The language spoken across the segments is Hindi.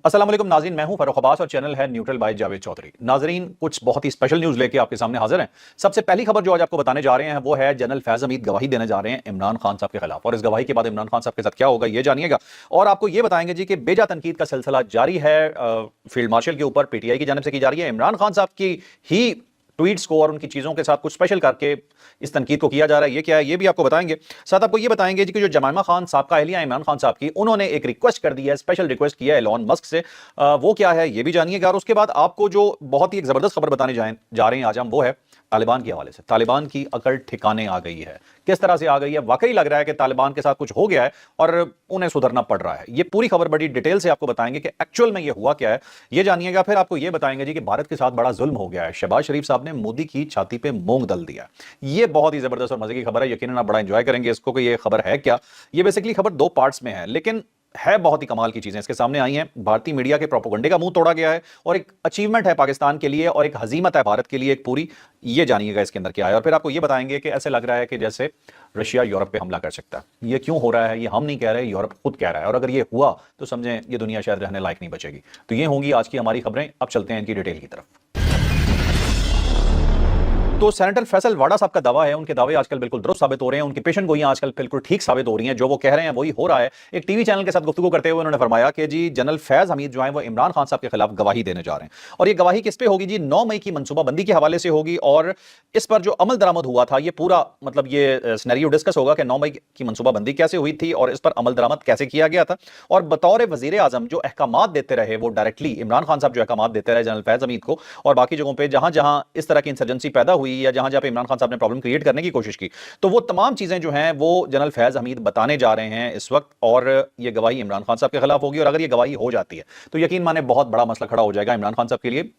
अस्सलाम वालेकुम नाज़रीन, मैं हूं फरूख अब्बास और चैनल है न्यूट्रल बाय जावेद चौधरी। नाज़रीन, कुछ बहुत ही स्पेशल न्यूज़ लेके आपके सामने हाजिर हैं। सबसे पहली खबर जो आज आपको बताने जा रहे हैं वो है जनरल फैज़ हमीद गवाही देने जा रहे हैं इमरान खान साहब के खिलाफ, और इस गवाही के बाद इमरान खान साहब के साथ क्या होगा ये जानिएगा। और आपको ये बताएंगे जी कि बेजा तनकीद का सिलसिला जारी है फील्ड मार्शल के ऊपर, पीटीआई की जानिब से की जा रही है। इमरान खान साहब की ही ट्वीट्स को और उनकी चीज़ों के साथ कुछ स्पेशल करके इस तनकीद को किया जा रहा है। ये क्या है ये भी आपको बताएंगे। साथ आपको ये बताएंगे जी कि जो जमाइमा खान साहब का अहलिया इमरान खान साहब की, उन्होंने एक रिक्वेस्ट कर दी है, स्पेशल रिक्वेस्ट किया है एलॉन मस्क से। वो क्या है ये भी जानिएगा। और उसके बाद आपको जो बहुत ही एक ज़बरदस्त खबर बताने जा रहे हैं आज हम, वो है तालिबान के हवाले से। तालिबान की अकड़ ठिकाने आ गई है। किस तरह से आ गई है? वाकई लग रहा है कि तालिबान के साथ कुछ हो गया है और उन्हें सुधरना पड़ रहा है। ये पूरी खबर बड़ी डिटेल से आपको बताएंगे कि एक्चुअल में ये हुआ क्या है, ये जानिएगा। फिर आपको ये बताएंगे जी कि भारत के साथ बड़ा जुल्म हो गया है। शहबाज शरीफ साहब ने मोदी की छाती पे मूंग दल दिया। ये बहुत ही जबरदस्त और मजे की खबर है, यकीनन आप बड़ा एंजॉय करेंगे इसको कि ये खबर है क्या। ये बेसिकली खबर दो पार्ट्स में है, लेकिन है बहुत ही कमाल की चीजें इसके सामने आई हैं। भारतीय मीडिया के प्रोपेगेंडे का मुंह तोड़ा गया है और एक अचीवमेंट है पाकिस्तान के लिए और एक हजीमत है भारत के लिए एक पूरी। ये जानिएगा इसके अंदर क्या है। और फिर आपको ये बताएंगे कि ऐसे लग रहा है कि जैसे रशिया यूरोप पे हमला कर सकता है। ये क्यों हो रहा है? ये हम नहीं कह रहे, यूरोप खुद कह रहा है। और अगर ये हुआ तो समझें ये दुनिया शायद रहने लायक नहीं बचेगी। तो ये होंगी आज की हमारी खबरें। अब चलते हैं इनकी डिटेल की तरफ। तो सेनेटर फैसल वाडा साहब का दावा है, उनके दावे आजकल बिल्कुल दुरुस्त साबित हो रहे हैं, उनकी पेशन गोइयां आजकल बिल्कुल ठीक साबित हो रही हैं। जो वो कह रहे हैं वही हो रहा है। एक टीवी चैनल के साथ गुफ्तगू करते हुए उन्होंने फरमाया कि जी जनरल फैज हमीद जो है वो इमरान खान साहब के खिलाफ गवाही देने जा रहे हैं। और ये गवाही किस पे होगी जी? 9 मई की मनसूबाबंदी के हवाले से होगी। और इस पर जो अमल दरामद हुआ था, ये पूरा मतलब ये सिनेरियो डिस्कस होगा कि 9 मई की मनसूबाबंदी कैसे हुई थी और इस पर अमल दरामद कैसे किया गया था। और बतौर वजीर आजम जो अहकामात देते रहे वो डायरेक्टली इमरान खान साहब जो अहकामात देते रहे जनरल फैज हमीद को, और बाकी जगहों पर जहां जहां इस तरह की इंसर्जेंसी पैदा हुई या जहां जहां पे इमरान खान साहब ने प्रॉब्लम क्रिएट करने की कोशिश की, तो वो तमाम चीजें जो हैं वो जनरल फैज हमीद बताने जा रहे हैं इस वक्त। और ये गवाही इमरान खान साहब के खिलाफ होगी। और अगर ये गवाही हो जाती है तो यकीन माने बहुत बड़ा मसला खड़ा हो जाएगा इमरान खान साहब के लिए।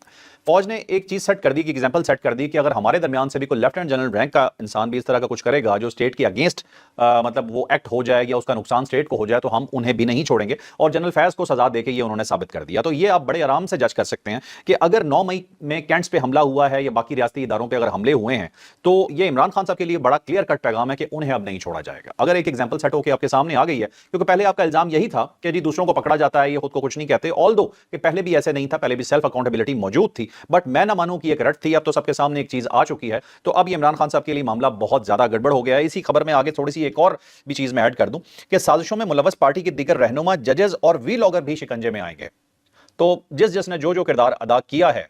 फौज ने एक चीज सेट कर दी, कि एग्जांपल सेट कर दी कि अगर हमारे दरमियान से भी कोई लेफ्टिनेंट जनरल रैंक का इंसान भी इस तरह का कुछ करेगा जो स्टेट के अगेंस्ट मतलब वो एक्ट हो जाए या उसका नुकसान स्टेट को हो जाए, तो हम उन्हें भी नहीं छोड़ेंगे। और जनरल फैज को सजा देके ये उन्होंने साबित कर दिया। तो ये आप बड़े आराम से जज कर सकते हैं कि अगर 9 मई में कैंट्स पे हमला हुआ है या बाकी रियासती इदारों पे अगर हमले हुए हैं, तो ये इमरान खान साहब के लिए बड़ा क्लियर कट पैगाम है कि उन्हें अब नहीं छोड़ा जाएगा। अगर एक एग्जांपल सेट होकर आपके सामने आ गई है, क्योंकि पहले आपका इल्जाम यही था कि जी दूसरों को पकड़ा जाता है, ये खुद को कुछ नहीं कहते। ऑल्दो कि पहले भी ऐसे नहीं था, पहले भी सेल्फ अकाउंटेबिलिटी मौजूद थी, बट मैं ना मानूं कि एक रट थी। अब तो सबके सामने एक चीज आ चुकी है। तो अब ये इमरान खान साहब के लिए मामला बहुत ज्यादा गड़बड़ हो गया है। इसी खबर में आगे थोड़ी सी एक और भी चीज मैं ऐड कर दूं कि साजिशों में मुलव्वस पार्टी के दीगर रहनुमा, जजेस और वीलॉगर भी शिकंजे में आएंगे। तो जिसने जो जो किरदार अदा किया है,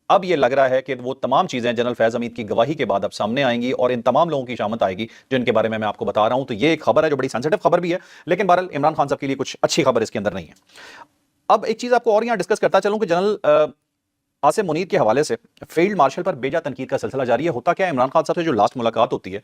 अब ये लग रहा है कि वो तमाम चीजें जनरल फैज हमीद की गवाही के बाद अब सामने आएंगी और इन तमाम लोगों की शामत आएगी जिनके बारे में मैं आपको बता रहा हूं। तो ये एक खबर है जो बड़ी सेंसिटिव खबर भी है, लेकिन बहरहाल इमरान खान साहब के लिए कुछ अच्छी खबर इसके अंदर नहीं है। अब एक चीज आपको और यहां डिस्कस करता चलूं कि जनरल आसिम मुनीर के हवाले से फील्ड मार्शल पर बेजा तनकीद का सिलसिला जारी है। होता क्या है, इमरान खान साहब से जो लास्ट मुलाकात होती है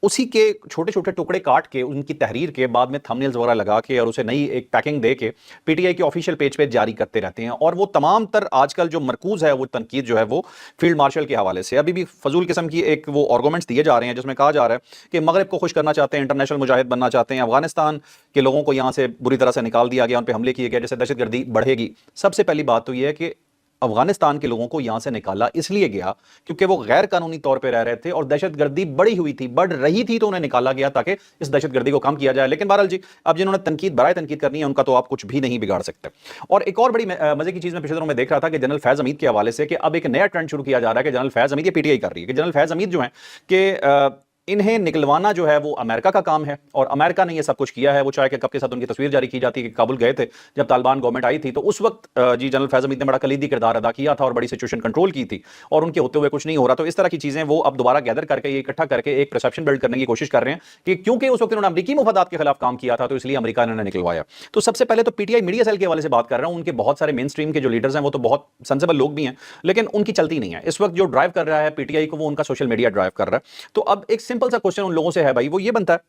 उसी के छोटे छोटे टुकड़े काट के उनकी तहरीर के बाद में थंबनेल्स वगैरह लगा के और उसे नई एक पैकिंग दे के पीटीआई के ऑफिशियल पेज पे जारी करते रहते हैं। और वो तमाम तर आजकल जो मरकूज है वो तनकीद जो है वो फील्ड मार्शल के हवाले से अभी भी फजूल किस्म की एक वो आर्गूमेंट्स दिए जा रहे हैं, जिसमें कहा जा रहा है कि मगरब को खुश करना चाहते हैं, इंटरनेशनल मुजाहिद बनना चाहते हैं, अफगानिस्तान के लोगों को यहाँ से बुरी तरह से निकाल दिया गया, उन पर हमले किए गए, जैसे दहशतगर्दी बढ़ेगी। सबसे पहली बात तो यह है कि अफगानिस्तान के लोगों को यहां से निकाला इसलिए गया क्योंकि वो गैर कानूनी तौर पे रह रहे थे और दहशतगर्दी बढ़ी हुई थी, बढ़ रही थी, तो उन्हें निकाला गया ताकि इस दहशतगर्दी को कम किया जाए। लेकिन बहरहाल जी, अब जिन्होंने तनकीद बराए तनकीद करनी है उनका तो आप कुछ भी नहीं बिगाड़ सकते। और एक और बड़ी मजे की चीज मैं पिछले दिनों में देख रहा था कि जनरल फैज हमीद के हवाले से कि अब एक नया ट्रेंड शुरू किया जा रहा है कि जनरल फैज हमीद, ये पीटीआई कर रही है कि जनरल फैज हमीद जो है कि इन्हें निकलवाना जो है वो अमेरिका का काम है और अमेरिका ने ये सब कुछ किया है। वो चाहे कि कब के साथ उनकी तस्वीर जारी की जाती है कि काबुल गए थे जब तालिबान गवर्नमेंट आई थी, तो उस वक्त जी जनरल फैज हमीद ने बड़ा कलीदी किरदार अदा किया था और बड़ी सिचुएशन कंट्रोल की थी और उनके होते हुए कुछ नहीं हो रहा। तो इस तरह की चीजें वो अब दोबारा गैदर करके ये इकट्ठा करके एक परसेप्शन बिल्ड करने की कोशिश कर रहे हैं कि क्योंकि उस वक्त उन्होंने अमरीकी मुफादात के खिलाफ काम किया था तो इसलिए अमेरिका ने निकलवाया। तो सबसे पहले तो पीटीआई मीडिया सेल के हवाले से बात कर रहा हूं। उनके बहुत सारे मेन स्ट्रीम के जो लीडर्स हैं वो तो बहुत सेंसिबल लोग भी हैं, लेकिन उनकी चलती नहीं है। इस वक्त जो ड्राइव कर रहा है पीटीआई को वो उनका सोशल मीडिया ड्राइव कर रहा है। तो अब एक सिंपल सा क्वेश्चन उन लोगों से है भाई, वो ये बनता है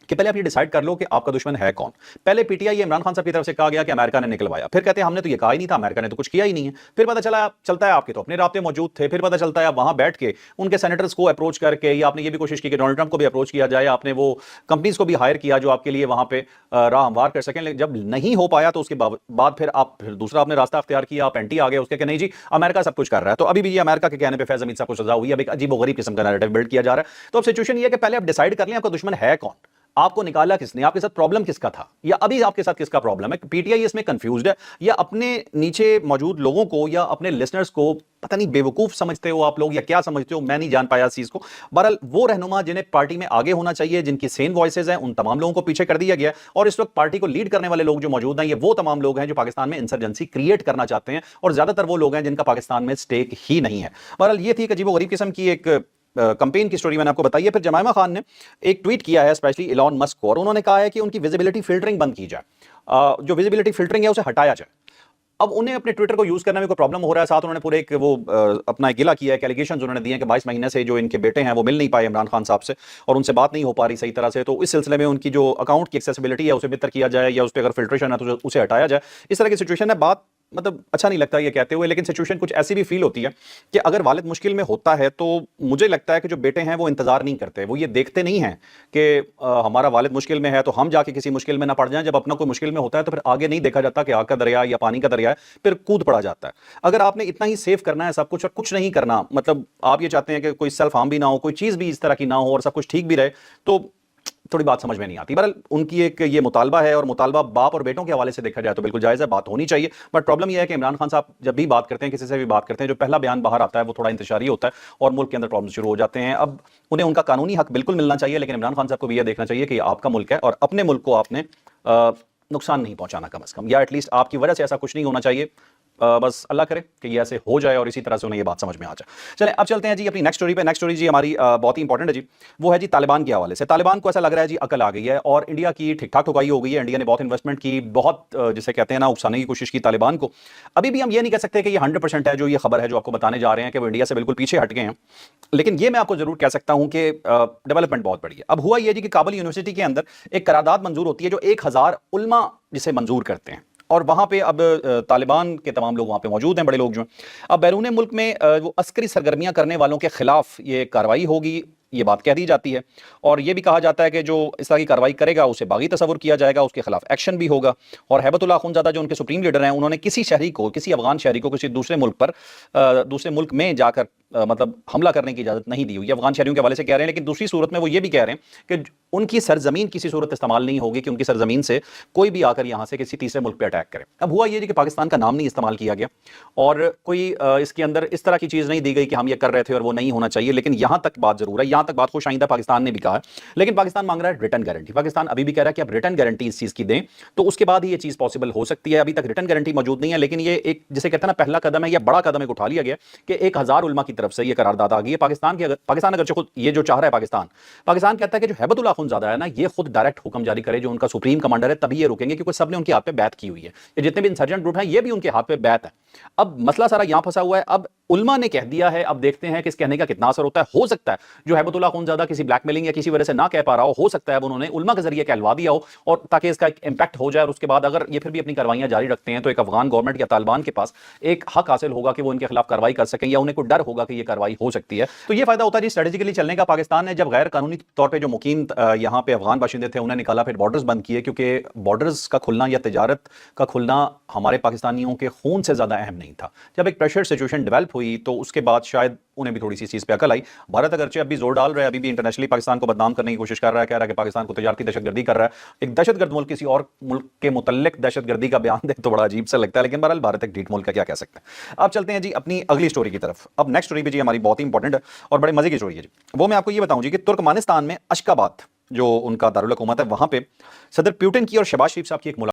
कि पहले आप ये डिसाइड कर लो कि आपका दुश्मन है कौन। पहले पीटीआई इमरान खान साहब की तरफ से कहा गया कि अमेरिका ने निकलवाया, फिर कहते हैं हमने तो ये कहा ही नहीं था, अमेरिका ने तो कुछ किया ही नहीं है। फिर पता चलता है आपके तो अपने राब्ते मौजूद थे। फिर पता चलता है आप वहां बैठ के उनके सेनेटर्स को अप्रोच करके, या आपने ये भी कोशिश की कि डोनाल्ड ट्रंप को भी अप्रोच किया जाए, आपने वो कंपनीज को भी हायर किया जो आपके लिए वहां पे राह हमवार कर सकें। लेकिन जब नहीं हो पाया तो उसके बाद फिर दूसरा आपने रास्ता अख्तियार किया, आप एंटी आ गए उसके कि नहीं जी अमेरिका सब कुछ कर रहा है। तो अभी भी ये अमेरिका के कहने पर फैज हमीद साहब को सजा हुई है। अब एक अजीब गरीब किस्म का नैरेटिव बिल्ड किया जा रहा है। तो अब सिचुएशन ये है कि पहले आप डिसाइड कर लें आपका दुश्मन है कौन। आपको निकाला किसने, आपके साथ प्रॉब्लम किसका था, या अभी आपके साथ किसका प्रॉब्लम है? पीटीआई इसमें कंफ्यूज्ड है, या अपने नीचे मौजूद लोगों को या अपने लिसनर्स को पता नहीं बेवकूफ समझते हो आप लोग या क्या समझते हो, मैं नहीं जान पाया इस चीज को। बहरहाल वो रहनुमा जिन्हें पार्टी में आगे होना चाहिए, जिनकी सेन वॉइसेज हैं, उन तमाम लोगों को पीछे कर दिया गया, और इस वक्त पार्टी को लीड करने वाले लोग जो मौजूद हैं, ये वो तमाम लोग हैं जो पाकिस्तान में इंसर्जेंसी क्रिएट करना चाहते हैं, और ज्यादातर वो लोग हैं जिनका पाकिस्तान में स्टेक ही नहीं है। बहरहाल ये थी एक अजीबोगरीब किस्म की एक कंपेन की स्टोरी मैंने आपको बताई है। फिर जमाइमा खान ने एक ट्वीट किया है स्पेशली इलॉन मस्क को, और उन्होंने कहा है कि उनकी विजिबिलिटी फिल्टरिंग बंद की जाए, जो विजिबिलिटी फिल्टरिंग है उसे हटाया जाए। अब उन्हें अपने ट्विटर को यूज करने में कोई प्रॉब्लम हो रहा है, साथ उन्होंने पूरे एक वो अपना एक गिला किया है, एलिगेशन उन्होंने दिए कि 22 महीने से जो इनके बेटे हैं वो मिल नहीं पाए इमरान खान साहब से, और उनसे बात नहीं हो पा रही सही तरह से, तो इस सिलसिले में उनकी जो अकाउंट की एक्सेसिबिलिटी है उसे बेहतर किया जाए, या उस पर अगर फिल्ट्रेशन है तो उसे हटाया जाए। इस तरह की सिचुएशन है। बात मतलब अच्छा नहीं लगता ये कहते हुए, लेकिन सिचुएशन कुछ ऐसी भी फील होती है कि अगर वालिद मुश्किल में होता है तो मुझे लगता है कि जो बेटे हैं वो इंतजार नहीं करते, वो ये देखते नहीं हैं कि हमारा वालिद मुश्किल में है तो हम जाके किसी मुश्किल में ना पड़ जाएं। जब अपना कोई मुश्किल में होता है तो फिर आगे नहीं देखा जाता कि आग का दरिया या पानी का दरिया है, फिर कूद पड़ा जाता है। अगर आपने इतना ही सेव करना है सब कुछ और कुछ नहीं करना, मतलब आप ये चाहते हैं कि कोई सेल्फ हार्म भी ना हो, कोई चीज भी इस तरह की ना हो, और सब कुछ ठीक भी रहे, तो थोड़ी बात समझ में नहीं आती। बहरहाल उनकी एक ये मुतालबा है, और मुतालबा बाप और बेटों के हवाले से देखा जाए तो बिल्कुल जायज़ है, बात होनी चाहिए। बट प्रॉब्लम यह है कि इमरान खान साहब जब भी बात करते हैं, किसी से भी बात करते हैं, जो पहला बयान बाहर आता है वो थोड़ा इंतशारी होता है, और मुल्क के अंदर प्रॉब्लम शुरू हो जाते हैं। अब उन्हें उनका कानूनी हक बिल्कुल मिलना चाहिए, लेकिन इमरान खान साहब को भी यह देखना चाहिए कि आपका मुल्क है और अपने मुल्क को आपने नुकसान नहीं पहुंचाना कम से कम, या एटलीस्ट आपकी वजह से ऐसा कुछ नहीं होना चाहिए। बस अल्लाह करे कि ये ऐसे हो जाए और इसी तरह से उन्हें ये बात समझ में आ जाए। चलें अब चलते हैं जी अपनी नेक्स्ट स्टोरी पे। नेक्स्ट स्टोरी जी हमारी बहुत ही इंपॉर्टेंट है जी, वो है जी तालिबान के हवाले से। तालिबान को ऐसा लग रहा है जी अकल आ गई है, और इंडिया की ठीक ठाक ठुकाई हो गई है। इंडिया ने बहुत इन्वेस्टमेंट की, बहुत जिसे कहते हैं ना उकसाने की कोशिश की तालिबान को। अभी भी हम ये नहीं कह सकते कि ये 100% है जो ये खबर है जो आपको बताने जा रहे हैं कि वो इंडिया से बिल्कुल पीछे हट गए हैं, लेकिन ये मैं आपको जरूर कह सकता हूं कि डेवलपमेंट बहुत बड़ी है। अब हुआ ये जी कि काबुल यूनिवर्सिटी के अंदर एक करारदाद मंजूर होती है जो 1000 उलमा जिसे मंजूर करते हैं, और वहां पे अब तालिबान के तमाम लोग वहां पे मौजूद हैं, बड़े लोग जो हैं। अब बैरून मुल्क में वो अस्करी सरगर्मियां करने वालों के खिलाफ ये कार्रवाई होगी, ये बात कह दी जाती है, और ये भी कहा जाता है कि जो इस तरह की कार्रवाई करेगा उसे बागी तस्वुर किया जाएगा, उसके खिलाफ एक्शन भी होगा। और हैबतुल्लाह अखुंज़ादा जो उनके सुप्रीम लीडर हैं, उन्होंने किसी शहरी को, किसी अफगान शहरी को किसी दूसरे मुल्क पर दूसरे मुल्क में जाकर मतलब हमला करने की इजाजत नहीं दी हुई। अफगान शहरियों के हवाले से कह रहे हैं, लेकिन दूसरी सूरत में वो ये भी कह रहे हैं कि उनकी सरजमीन किसी सूरत इस्तेमाल नहीं होगी, कि उनकी सरजमीन से कोई भी आकर यहां से किसी तीसरे मुल्क पे अटैक करे। अब हुआ ये कि पाकिस्तान का नाम नहीं इस्तेमाल किया गया, और कोई इसके अंदर इस तरह की चीज नहीं दी गई कि हम ये कर रहे थे और वो नहीं होना चाहिए, लेकिन यहां तक बात जरूर है, यहां तक बात खुश आइंदा पाकिस्तान ने भी कहा है। लेकिन पाकिस्तान मांग रहा है रिटर्न गारंटी। पाकिस्तान अभी भी कह रहा है कि अब रिटर्न गारंटी इस चीज की दें तो उसके बाद ही ये चीज पॉसिबल हो सकती है। अभी तक रिटर्न गारंटी मौजूद नहीं है, लेकिन ये एक जिसे कहते हैं ना पहला कदम है या बड़ा कदम एक उठा लिया गया कि 1000 उलमा की तरफ से ये करारदाद आ गई है। पाकिस्तान अगर खुद ये जो चाह रहा है, पाकिस्तान कहता है कि जो हैबतुल्लाह अखुंज़ादा है ना, ये खुद डायरेक्ट हुक्म जारी करे, जो उनका सुप्रीम कमांडर है, तभी ये रुकेंगे, क्योंकि सबने उनके हाथ पे बैत की हुई है। ये जितने भी इंसर्जेंट ग्रुप हैं ये भी उनके हाथ पे बैत है। अब मसला सारा यहां फंसा हुआ है। अब उलमा ने कह दिया है, अब देखते हैं कि इस कहने का कितना असर होता है। हो सकता है जो हैबतुल्लाह अखुंज़ादा किसी ब्लैकमेलिंग या किसी वजह से ना कह पा रहा हो सकता है अब उन्होंने उलमा के जरिए कहलवा दिया हो, और ताकि इसका एक इंपैक्ट हो जाए, और उसके बाद अगर ये फिर भी अपनी कार्रवाइयां जारी रखते हैं तो एक अफगान गवर्नमेंट या तालिबान के पास एक हक हासिल होगा कि वो इनके खिलाफ कार्रवाई कर सकें, या उन्हें कोई डर होगा कि ये कार्रवाई हो सकती है। तो ये फायदा होता है जी स्ट्रेटेजिकली चलने का। पाकिस्तान ने जब गैर कानूनी तौर पर जो मुकीम यहाँ पे अफगान बाशिंदे थे उन्हें निकाला, फिर बॉर्डर्स बंद किए, क्योंकि बॉर्डर्स का खुलना या तिजारत का खुलना हमारे पाकिस्तानियों के खून से ज्यादा अहम नहीं था। जब एक प्रेशर सिचुएशन डेवलप हुई तो उसके बाद शायद उन्हें भी थोड़ी सी चीज पे अकल आई। भारत अगरचे अभी जोर डाल रहा है, अभी भी इंटरनेशनली पाकिस्तान को बदनाम करने की कोशिश कर रहा है, कह रहा है कि पाकिस्तान को तजारती दहशतगर्दी कर रहा है। एक दहशतगर्द मुल्क किसी और मुल्क के मुतल्लिक दहशतगर्दी का बयान दे तो बड़ा अजीब सा लगता है, लेकिन बहरहाल भारत एक ढीठ मुल्क का क्या कह सकते हैं। अब चलते हैं जी अपनी अगली स्टोरी की तरफ। अब नेक्स्ट स्टोरी भी जी हमारी बहुत ही इंपॉर्टेंट है और बड़े मजे की स्टोरी है जी। वो मैं आपको ये बताऊं जी कि तुर्कमानिस्तान में अशकाबाद जो उनका दारुल हुकूमत है, वहां पे सदर पुतिन की और शहबाज शरीफ साहब की एक